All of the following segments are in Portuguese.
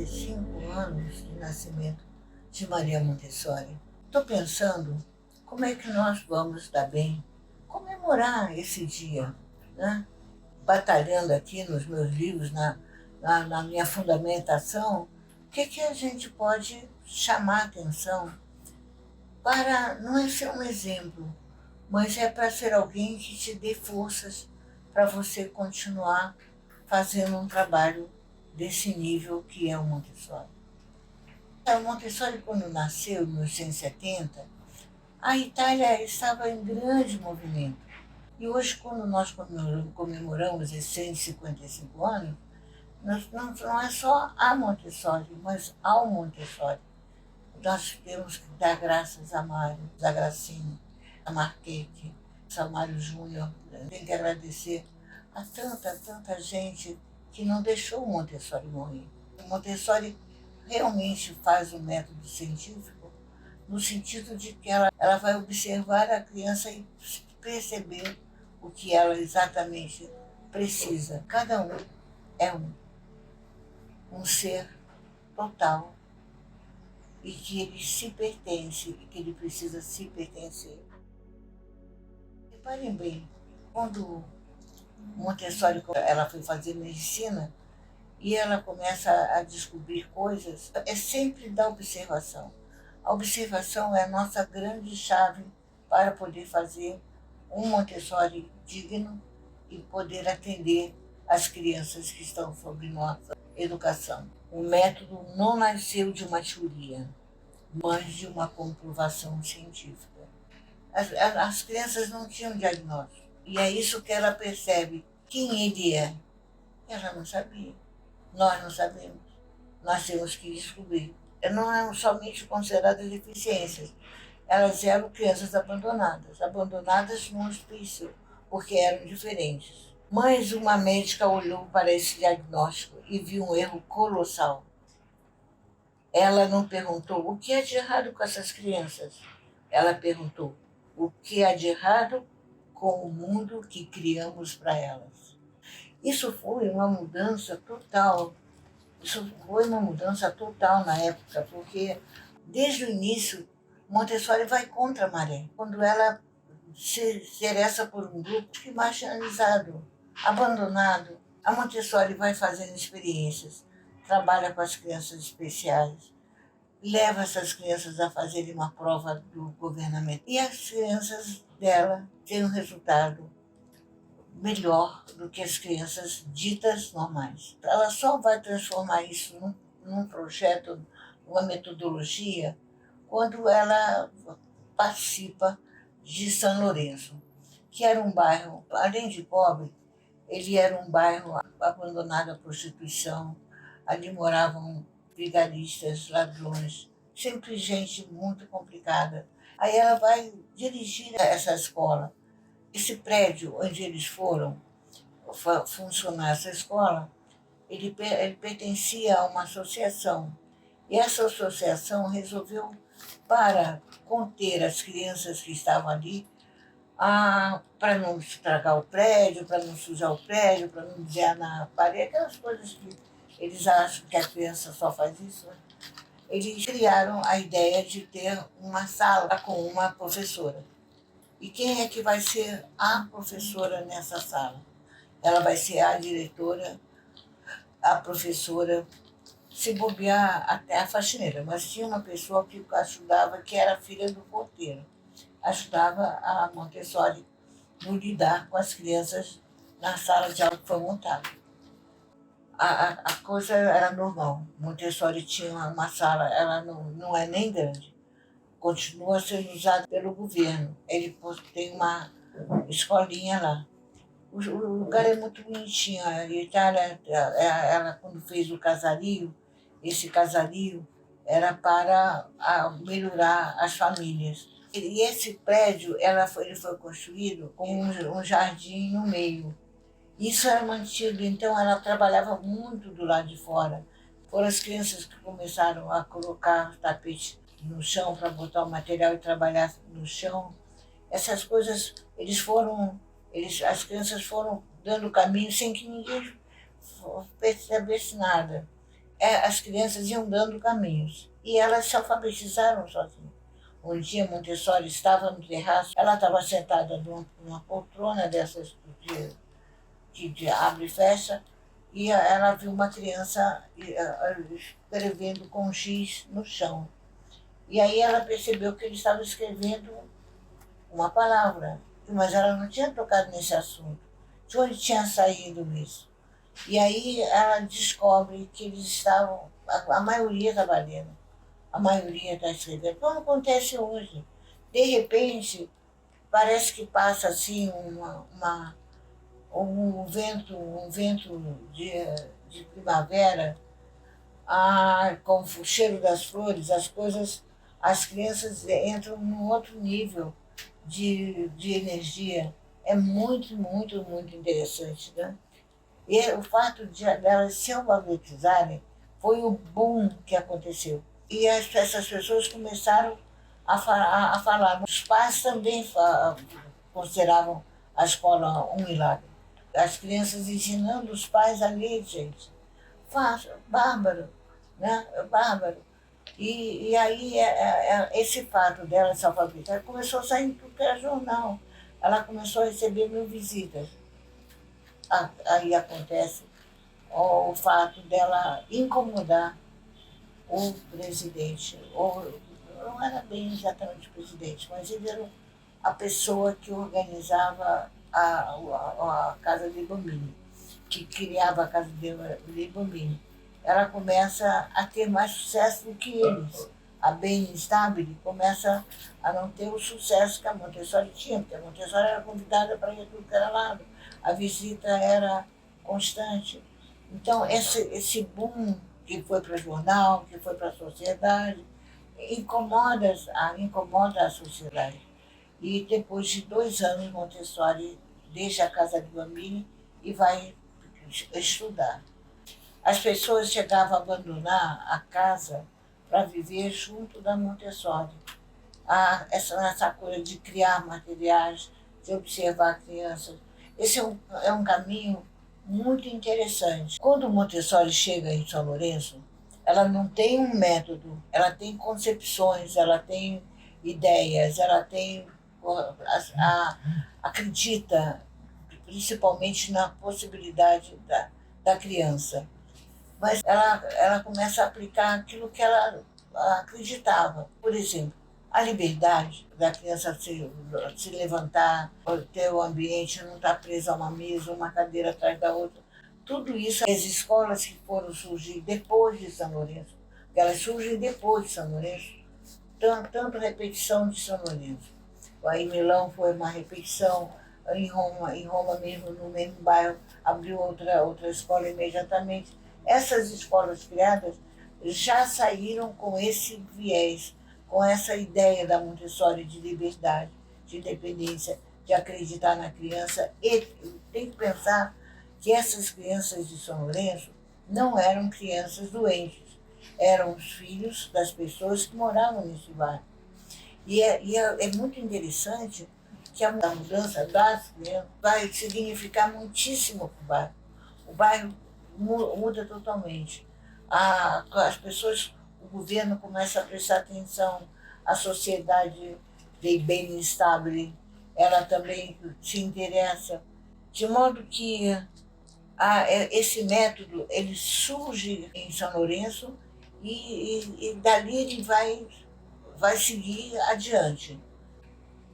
55 anos de nascimento de Maria Montessori. Estou pensando como é que nós vamos dar bem comemorar esse dia, né? Batalhando aqui nos meus livros, na minha fundamentação, o que a gente pode chamar atenção para não é ser um exemplo, mas é para ser alguém que te dê forças para você continuar fazendo um trabalho desse nível que é o Montessori. O Montessori, quando nasceu, em 1870, a Itália estava em grande movimento. E hoje, quando nós comemoramos esses 155 anos, não é só a Montessori, mas ao Montessori. Nós temos que dar graças a Mário, a Gracini, a Marchetti, a Mário Júnior. Tem que agradecer a tanta gente que não deixou o Montessori morrer. O Montessori realmente faz o método científico no sentido de que ela vai observar a criança e perceber o que ela exatamente precisa. Cada um é um ser total e que ele se pertence e que ele precisa se pertencer. Reparem bem, quando Montessori ela foi fazer medicina e ela começa a descobrir coisas, é sempre da observação. A observação é a nossa grande chave para poder fazer um Montessori digno e poder atender as crianças que estão sob nossa educação. O método não nasceu de uma teoria, mas de uma comprovação científica. As crianças não tinham diagnóstico. E é isso que ela percebe. Quem ele é? Ela não sabia. Nós não sabemos. Nós temos que descobrir. Não eram somente consideradas deficiências. Elas eram crianças abandonadas num hospício, porque eram diferentes. Mas uma médica olhou para esse diagnóstico e viu um erro colossal. Ela não perguntou o que é de errado com essas crianças. Ela perguntou o que há de errado com o mundo que criamos para elas. Isso foi uma mudança total. Isso foi uma mudança total na época, porque desde o início Montessori vai contra a maré. Quando ela se interessa por um grupo que marginalizado, abandonado, a Montessori vai fazendo experiências, trabalha com as crianças especiais, leva essas crianças a fazerem uma prova do governamento. E as crianças dela têm um resultado melhor do que as crianças ditas normais. Ela só vai transformar isso num projeto, numa metodologia, quando ela participa de São Lourenço, que era um bairro, além de pobre, ele era um bairro abandonado à prostituição. Ali moravam vigaristas, ladrões, sempre gente muito complicada. Aí ela vai dirigir essa escola. Esse prédio onde eles foram funcionar essa escola, ele pertencia a uma associação. E essa associação resolveu, para conter as crianças que estavam ali, para não estragar o prédio, para não sujar o prédio, para não dizer na parede, aquelas coisas que eles acham que a criança só faz isso, né? Eles criaram a ideia de ter uma sala com uma professora. E quem é que vai ser a professora nessa sala? Ela vai ser a diretora, a professora, se bobear até a faxineira. Mas tinha uma pessoa que ajudava, que era filha do porteiro. Ajudava a Montessori no lidar com as crianças na sala de aula que foi montada. A coisa era normal. Montessori tinha uma sala, ela não é nem grande. Continua sendo usada pelo governo. Ele tem uma escolinha lá. O lugar é muito bonitinho. A Itália, ela quando fez o casario, esse casario era para melhorar as famílias. E esse prédio ele foi construído com um jardim no meio. Isso era mantido, então ela trabalhava muito do lado de fora. Foram as crianças que começaram a colocar tapete no chão para botar o material e trabalhar no chão. Essas coisas, as crianças foram dando caminho sem que ninguém percebesse nada. as crianças iam dando caminhos e elas se alfabetizaram sozinhas. Um dia Montessori estava no terraço, ela estava sentada numa poltrona dessas de abre e fecha, e ela viu uma criança escrevendo com giz no chão. E aí ela percebeu que ele estava escrevendo uma palavra, mas ela não tinha tocado nesse assunto. De onde tinha saído isso? E aí ela descobre que eles estavam, a maioria estava lendo, a maioria está escrevendo, como acontece hoje. De repente, parece que passa assim um vento de primavera, com o cheiro das flores, as coisas, as crianças entram num outro nível de energia. É muito, muito, muito interessante, né? E o fato de elas se alfabetizarem foi o boom que aconteceu. E essas pessoas começaram a falar. Os pais também consideravam a escola um milagre. As crianças ensinando os pais a ler, gente. Fácil, bárbaro, né? Bárbaro. E aí esse fato dela se alfabetizar começou a sair em tudo que era jornal. Ela começou a receber 1.000 visitas. Aí acontece o fato dela incomodar o presidente, ou não era bem exatamente o presidente, mas ele era a pessoa que organizava a Casa de Bambini, que criava a Casa de Bambini. Ela começa a ter mais sucesso do que eles. A Bem Stabile começa a não ter o sucesso que a Montessori tinha, porque a Montessori era convidada para ir a tudo que era lado. A visita era constante. Então, esse boom que foi para o jornal, que foi para a sociedade, incomoda a sociedade. E depois de 2 anos, Montessori deixa a Casa de Bambini e vai estudar. As pessoas chegavam a abandonar a casa para viver junto da Montessori. Essa coisa de criar materiais, de observar crianças. Esse é um caminho muito interessante. Quando Montessori chega em São Lourenço, ela não tem um método, ela tem concepções, ela tem ideias, ela tem acredita principalmente na possibilidade da criança. Mas ela começa a aplicar aquilo que ela acreditava. Por exemplo, a liberdade da criança se levantar, ter o ambiente, não estar presa a uma mesa, uma cadeira atrás da outra. Tudo isso, as escolas que foram surgir depois de São Lourenço, que elas surgem depois de São Lourenço, tanto repetição de São Lourenço. Aí em Milão foi uma repetição, em Roma mesmo, no mesmo bairro, abriu outra escola imediatamente. Essas escolas criadas já saíram com esse viés, com essa ideia da Montessori de liberdade, de independência, de acreditar na criança. E tem que pensar que essas crianças de São Lourenço não eram crianças doentes, eram os filhos das pessoas que moravam nesse bairro. É muito interessante que a mudança das crianças vai significar muitíssimo para o bairro. O bairro muda totalmente. As pessoas, o governo começa a prestar atenção, a sociedade de bem estável, ela também se interessa, de modo que esse método ele surge em São Lourenço e dali ele vai seguir adiante.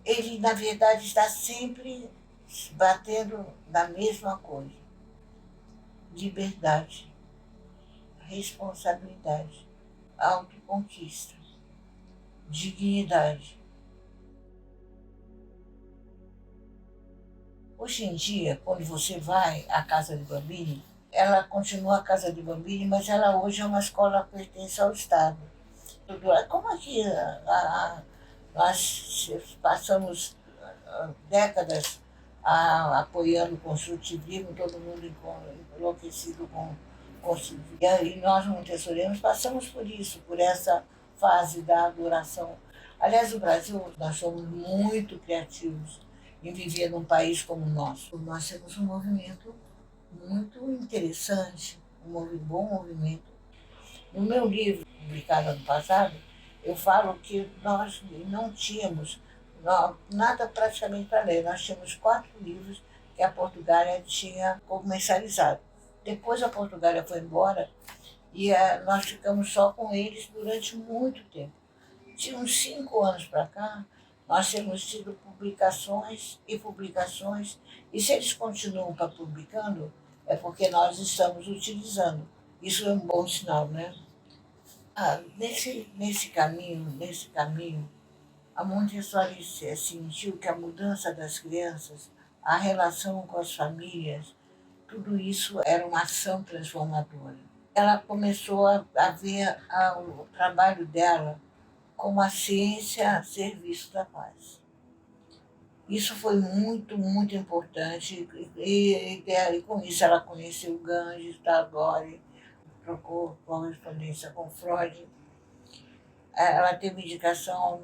Ele, na verdade, está sempre batendo na mesma coisa: liberdade, responsabilidade, autoconquista, dignidade. Hoje em dia, quando você vai à Casa de Bambini, ela continua a Casa de Bambini, mas ela hoje é uma escola que pertence ao Estado. Como aqui nós passamos décadas apoiando o construtivismo, todo mundo enlouquecido com construtivismo, e nós, montessorianos, passamos por isso, por essa fase da adoração. Aliás, o Brasil, nós somos muito criativos em viver num país como o nosso. Nós temos um movimento muito interessante, bom movimento, No meu livro, publicado ano passado, eu falo que nós não tínhamos nada praticamente para ler. Nós tínhamos 4 livros que a Portugália tinha comercializado. Depois a Portugália foi embora e nós ficamos só com eles durante muito tempo. De uns 5 anos para cá, nós temos tido publicações e publicações, e se eles continuam publicando, é porque nós estamos utilizando. Isso é um bom sinal, né? Nesse caminho, a Montessori sentiu que a mudança das crianças, a relação com as famílias, tudo isso era uma ação transformadora. Ela começou a ver o trabalho dela como a ciência a serviço da paz. Isso foi muito, muito importante e com isso ela conheceu Ganges, Tagore, trocou correspondência com Freud. Ela teve indicação ao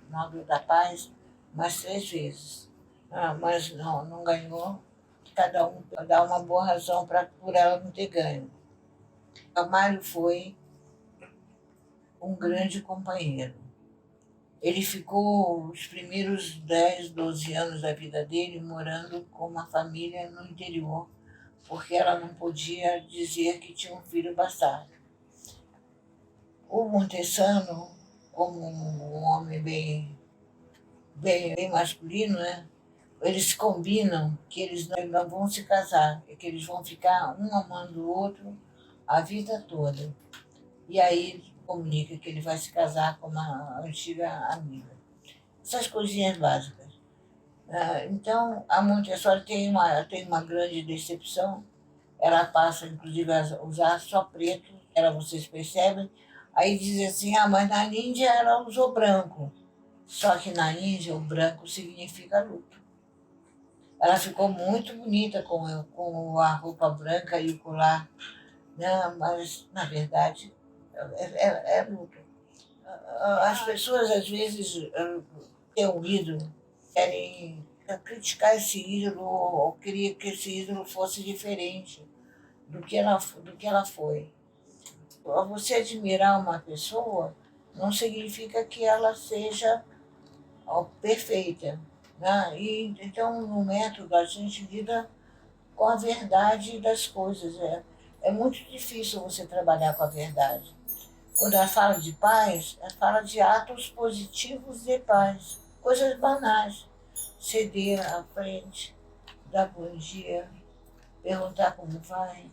Nobel da Paz mais 3 vezes, mas não ganhou. Cada um dá uma boa razão por ela não ter ganho. O Mário foi um grande companheiro. Ele ficou os primeiros 10, 12 anos da vida dele morando com uma família no interior, porque ela não podia dizer que tinha um filho bastardo. O Montessano, como um homem bem masculino, né? Eles combinam que eles não vão se casar, que eles vão ficar um amando o outro a vida toda. E aí ele comunica que ele vai se casar com uma antiga amiga. Essas coisinhas básicas. Então, a Montessori tem uma grande decepção. Ela passa, inclusive, a usar só preto, vocês percebem. Aí dizem assim, mas na Índia ela usou branco. Só que na Índia o branco significa luto. Ela ficou muito bonita com a roupa branca e o colar, né? Mas, na verdade, é luto. As pessoas, às vezes, têm um ídolo, querem criticar esse ídolo ou queria que esse ídolo fosse diferente do que ela foi. Você admirar uma pessoa não significa que ela seja perfeita. Né? E, então, no método, a gente lida com a verdade das coisas. É muito difícil você trabalhar com a verdade. Quando ela fala de paz, ela fala de atos positivos de paz, coisas banais. Ceder à frente, dar bom dia, perguntar como vai.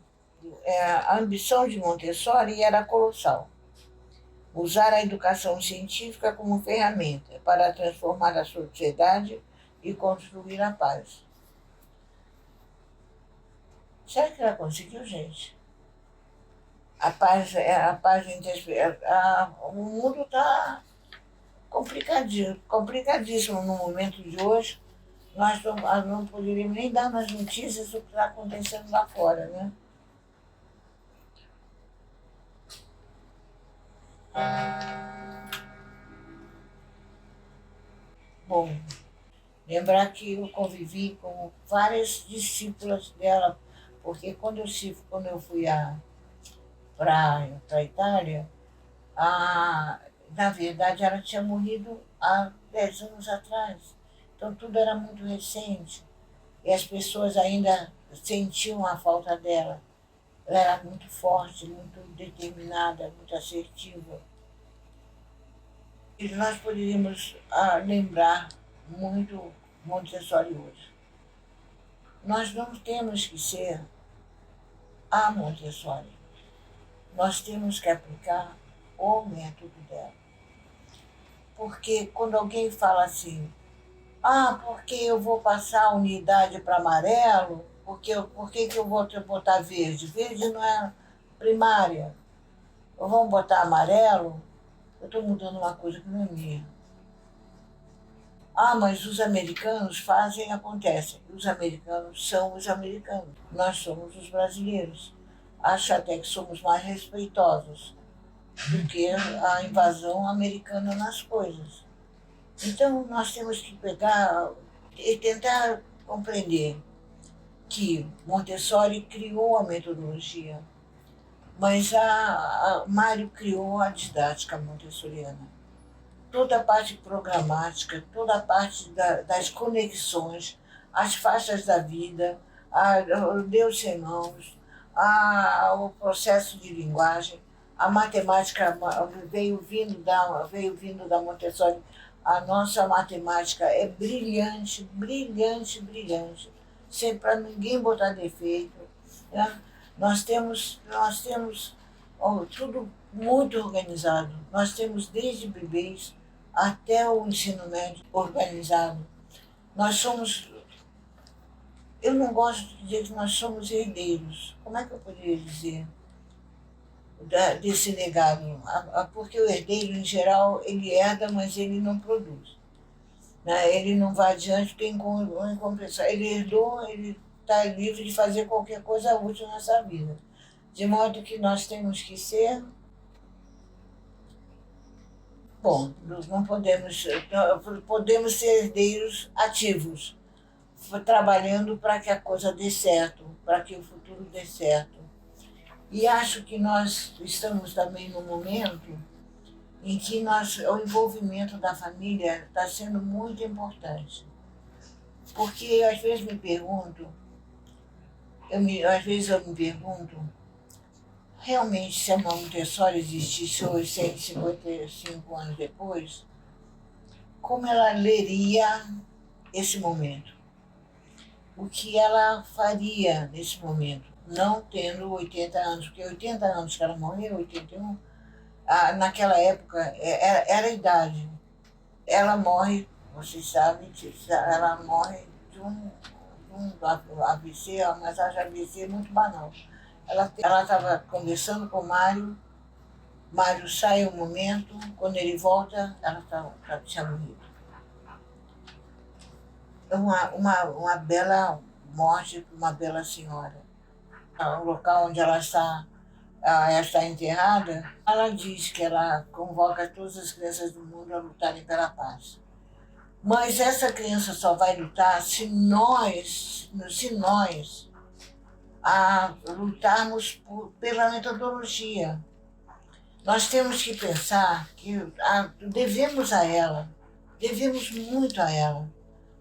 A ambição de Montessori era colossal. Usar a educação científica como ferramenta para transformar a sociedade e construir a paz. Será que ela conseguiu, gente? A paz entre o mundo está complicadíssimo no momento de hoje. Nós não poderíamos nem dar nas notícias o que está acontecendo lá fora, né? Bom, lembrar que eu convivi com várias discípulas dela, porque quando eu fui para a Itália, na verdade ela tinha morrido há 10 anos atrás. Então tudo era muito recente e as pessoas ainda sentiam a falta dela. Ela era muito forte, muito determinada, muito assertiva. E nós poderíamos lembrar muito Montessori hoje. Nós não temos que ser a Montessori. Nós temos que aplicar o método dela. Porque quando alguém fala assim, porque eu vou passar a unidade para amarelo, por que eu vou botar verde? Verde não é primária. Ou vamos botar amarelo? Eu estou mudando uma coisa que não é minha. Mas os americanos fazem, acontece. Os americanos são os americanos. Nós somos os brasileiros. Acho até que somos mais respeitosos do que a invasão americana nas coisas. Então, nós temos que pegar e tentar compreender que Montessori criou a metodologia, Mas Mário criou a didática montessoriana. Toda a parte programática, toda a parte das conexões, as faixas da vida, o Deus sem mãos, o processo de linguagem, a matemática veio vindo da Montessori. A nossa matemática é brilhante, brilhante, brilhante, sem para ninguém botar defeito. Né? Nós temos tudo muito organizado. Nós temos desde bebês até o ensino médio organizado. Nós somos, eu não gosto de dizer que nós somos herdeiros. Como é que eu poderia dizer desse legado? Porque o herdeiro, em geral, ele herda, mas ele não produz. Né? Ele não vai adiante, tem incompreensão. Ele herdou, ele está livre de fazer qualquer coisa útil nessa vida. De modo que nós temos que ser. Bom, não podemos ser herdeiros ativos, trabalhando para que a coisa dê certo, para que o futuro dê certo. E acho que nós estamos também num momento em que o envolvimento da família está sendo muito importante. Porque às vezes eu me pergunto, realmente se a Montessori existisse hoje, 155 anos depois, como ela leria esse momento? O que ela faria nesse momento? Não tendo 80 anos, porque 80 anos que ela morreu, 81, naquela época era a idade. Ela morre, vocês sabem, ela morre de um AVC, mas acho AVC muito banal. Ela estava conversando com o Mário sai um momento, quando ele volta, ela tinha morrido. Uma bela morte para uma bela senhora. O local onde ela está enterrada, ela diz que ela convoca todas as crianças do mundo a lutarem pela paz. Mas essa criança só vai lutar se nós lutarmos pela metodologia. Nós temos que pensar que devemos muito a ela,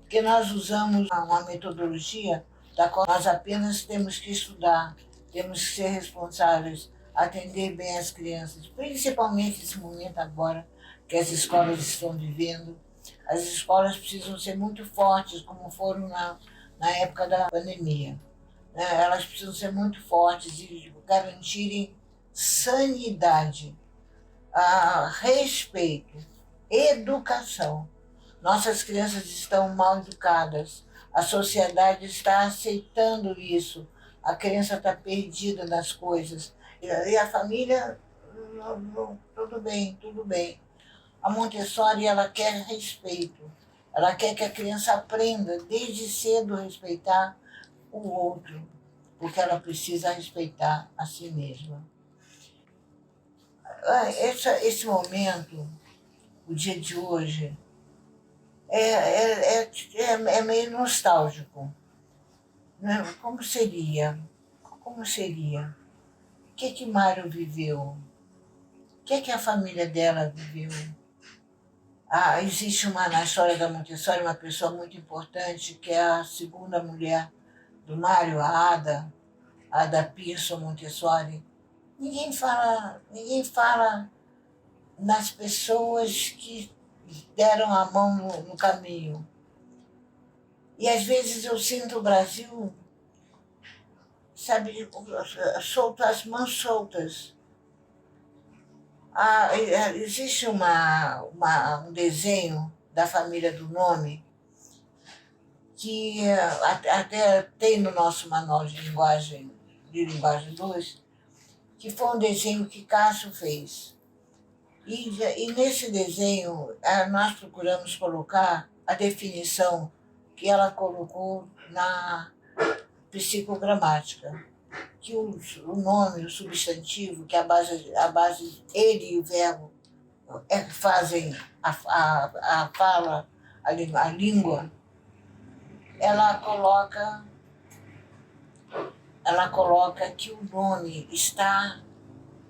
porque nós usamos uma metodologia da qual nós apenas temos que estudar, temos que ser responsáveis, atender bem as crianças, principalmente nesse momento agora que as escolas estão vivendo. As escolas precisam ser muito fortes, como foram na época da pandemia. Né? Elas precisam ser muito fortes e garantirem sanidade, respeito, educação. Nossas crianças estão mal educadas, a sociedade está aceitando isso, a criança está perdida nas coisas. E a família, tudo bem, tudo bem. A Montessori, ela quer respeito, ela quer que a criança aprenda desde cedo a respeitar o outro, porque ela precisa respeitar a si mesma. Esse momento, o dia de hoje, é meio nostálgico. Né? Como seria? Como seria? O que Mário viveu? O que a família dela viveu? Existe na história da Montessori uma pessoa muito importante, que é a segunda mulher do Mário, a Ada Pearson Montessori. Ninguém fala nas pessoas que deram a mão no caminho. E às vezes eu sinto o Brasil, sabe, as mãos soltas. Existe um desenho da família do nome que até tem no nosso manual de linguagem 2, que foi um desenho que Cássio fez. E nesse desenho nós procuramos colocar a definição que ela colocou na psicogramática, que o nome, o substantivo, que a base ele e o verbo fazem a fala, a língua, ela coloca que o nome está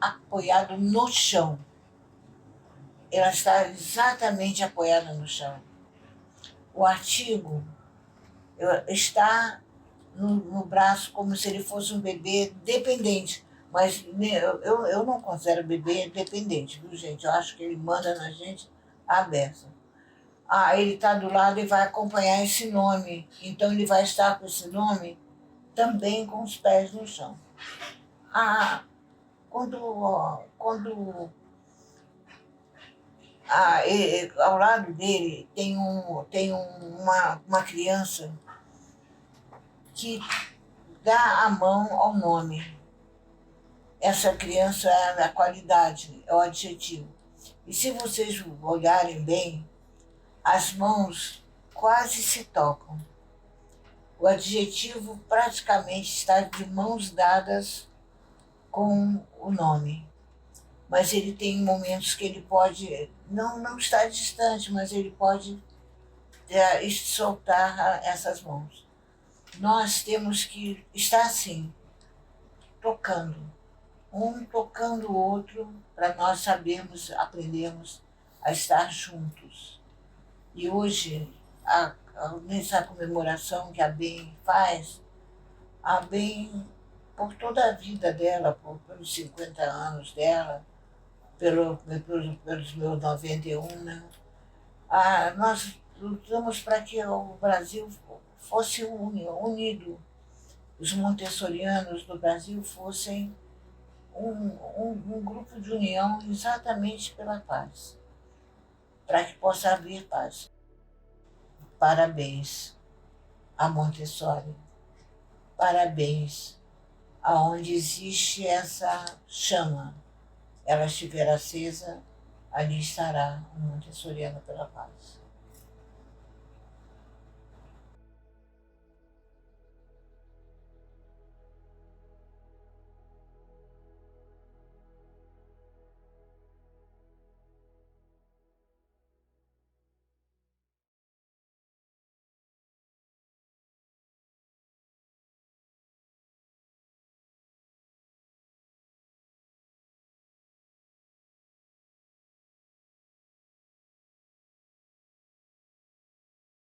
apoiado no chão. Ela está exatamente apoiada no chão. O artigo está no braço como se ele fosse um bebê dependente. Mas eu não considero bebê dependente, viu, gente? Eu acho que ele manda na gente a beça. Ah, ele está do lado e vai acompanhar esse nome. Então ele vai estar com esse nome também com os pés no chão. Ah, quando ao lado dele tem uma criança que dá a mão ao nome. Essa criança é a qualidade, é o adjetivo. E se vocês olharem bem, as mãos quase se tocam. O adjetivo praticamente está de mãos dadas com o nome. Mas ele tem momentos que ele pode, não estar distante, mas ele pode soltar essas mãos. Nós temos que estar assim, tocando, um tocando o outro, para nós sabermos, aprendermos a estar juntos. E hoje, nessa comemoração que a BEM faz, a BEM, por toda a vida dela, pelos 50 anos dela, pelos meus 91, né? Nós lutamos para que o Brasil fosse unido. Os montessorianos do Brasil fossem um grupo de união exatamente pela paz, para que possa haver paz. Parabéns a Montessori, parabéns aonde existe essa chama, ela estiver acesa, ali estará o Montessoriano pela paz.